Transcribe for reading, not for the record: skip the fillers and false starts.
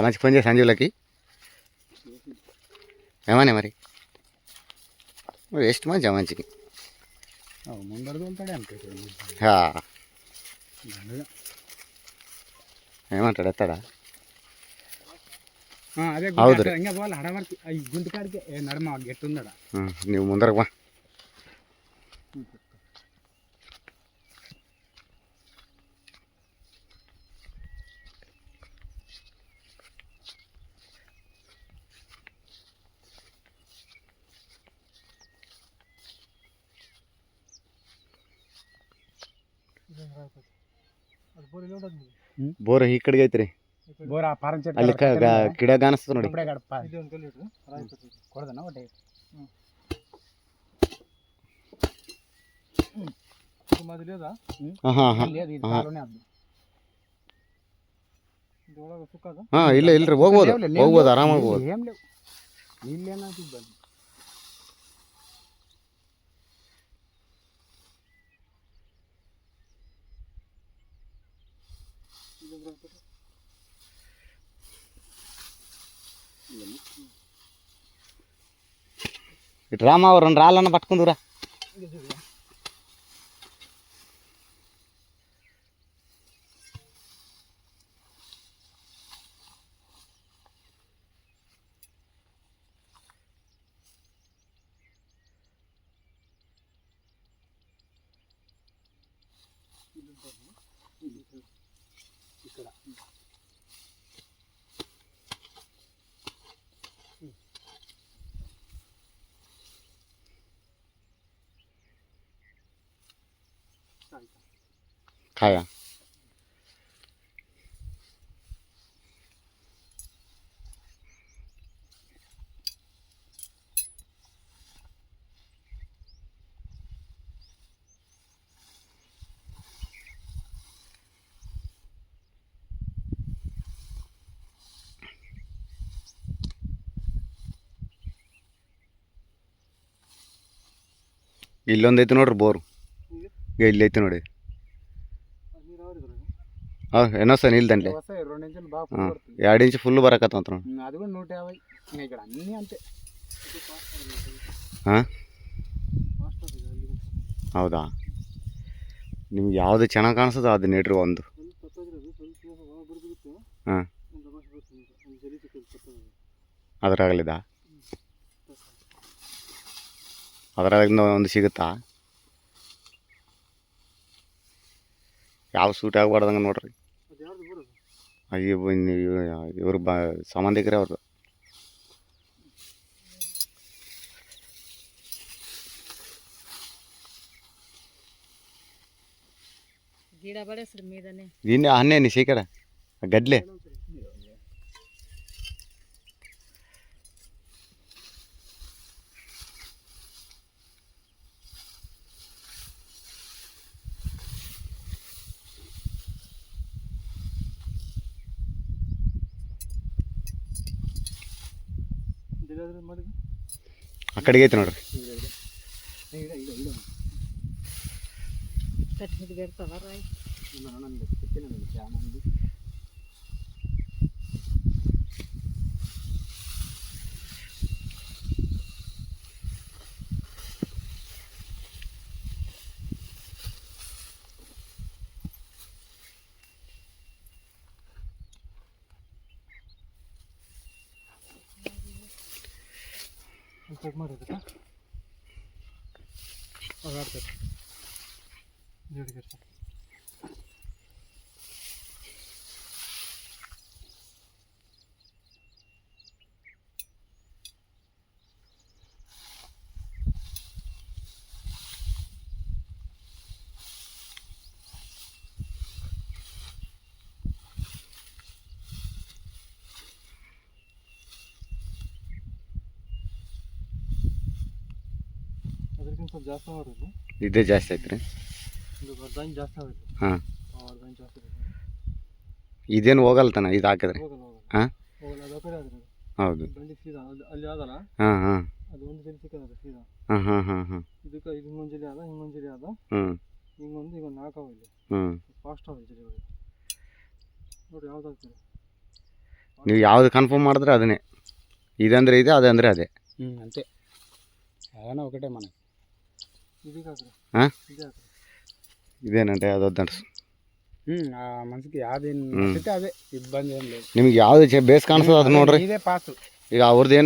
మంచి ఫోన్ చేసి సంజీవులకి ఏమన్నా మరి వేస్ట్ మంచిగా మంచికి ముందర తోలుతాడే అంటే ఏమంటాడు ఎత్తాడా అదే ఇంకా పోవాలి హడవరికి గుంటికాడికి నడమ గెట్టుందడా నువ్వు ముందరకు బా ಬೋರ್ ಈ ಕಡೆಗೆ ಐತ್ರಿ ಬೋರ್ ಆ ಪಾರಂ ಚೆಟ್ಟು ಅಲ್ಲಿ ಗಿಡ ಕಾಣಿಸ್ತದೆ ನೋಡಿ ಕೊಡದನ ಒಟ್ಟೆ ಇಲ್ಲ ಇಲ್ರಿ ಹೋಗ್ಬೋದು ಹೋಗ್ಬೋದು ಆರಾಮಾಗಿ ಹೋಗ್ಬೋದು ಏನ್ లేవు నీళ్ళేనాది ಬಂದು ఇటు రామా రెండు రాళ్ళన్న పట్టుకుందురా ఇక్కడ కాయ ಇಲ್ಲೊಂದೈತಿ ನೋಡ್ರಿ ಬೋರು ಇಲ್ಲಿ ಐತಿ ನೋಡಿ ఎన్నో వస్తాయి నీళ్ళు దాంట్లో 2 ఇంచు ఫుల్ బరకత్తా అది కూడా 150 ఇక్కడ అన్నీ అంతే ಹೌದಾ ನಿಮ್ಗೆ ಯಾವುದು ಚೆನ್ನಾಗಿ ಕಾಣಿಸ್ತದೆ ಅದು ನೆಡ್ರಿ ಒಂದು ಹಾಂ ಅದರಾಗಲಿದ ಅದರಾಗಿಂದ ಒಂದು ಸಿಗುತ್ತಾ ಯಾವ ಸೂಟ್ ಆಗಬಾರ್ದಂಗೆ ನೋಡ್ರಿ ಅಯ್ಯೋ ಇವರು ಸಂಬಂಧಿಕರೇ ಅವ್ರದ್ದು దీన్ని అన్నే నీ ఇక్కడ గడ్లే అక్కడికి అయితే ನೋಡ್ರಿ ಚೆಕ್ ಮಾಡಿದ್ರೆ ಓಡಾಡ್ತಾರೆ ಜೋಡಿಗೆ ಅದಕ್ಕಿಂತ ಜಾಸ್ತಿ ಮಾಡೋದು ಇದೇ ಜಾಸ್ತಿ ಐತೆ ರೀ ಇದು ಬರ್ದಾಂಜ್ ಜಾಸ್ತಿ ಆಗುತ್ತೆ ಹಾಂ ಬರ್ದಾಂಜ್ ಜಾಸ್ತಿ ಇದೇನು ಹೋಗಲ್ಲ ತಾನೆ ಇದು ಹಾಕಿದ್ರೆ ಹಾಂ ಹೋಗಲ್ಲ ಅದು ಕಡೆ ಆದ್ರೆ ಹೌದು ಬಂಡಿ ಸೀದಾ ಅಲ್ಲಿ ಆದಲ್ಲ ಹಾಂ ಹಾಂ ಅದು ಒಂದು ಜನ ಸಿಕ್ಕದ ಸೀದಾ ಹಾಂ ಹಾಂ ಹಾಂ ಹಾಂ ಇದಕ್ಕೆ ಇದು ಮುಂಜಾನೆ ಆದ ಹಿಂಗೆ ಮುಂಜಾನೆ ಆದ ಹಿಂಗೊಂದು ಈಗ 4 ಅವ ಇಲ್ಲಿ ಫಾಸ್ಟ್ ಅವ ಜಲ್ದಿ ನೋಡಿ ಯಾವ್ದಾಗ್ತದೆ ನೀವು ಯಾವ್ದು ಕನ್ಫರ್ಮ್ ಮಾಡಿದ್ರೆ ಅದನ್ನೇ. ಇದಂದ್ರೆ ಇದೆ, ಅದಂದರೆ ಅದೇ. అంతే ఏదైనా ఒకటే మనకి ಹಾಂ ಇದೇನಂటే ಯಾವುದಂತ ఆ మనిషికి యాది నచ్చితే అదే ఇబ్బంది ఏం లేదు. ನಿಮ್ಗೆ ಯಾವ್ದು ಬೇಸ್ ಕಾಣಿಸ್ತದೆ ಅದು ನೋಡ್ರಿ. ఇదే పాస్ ಈಗ ಅವ್ರದ್ದು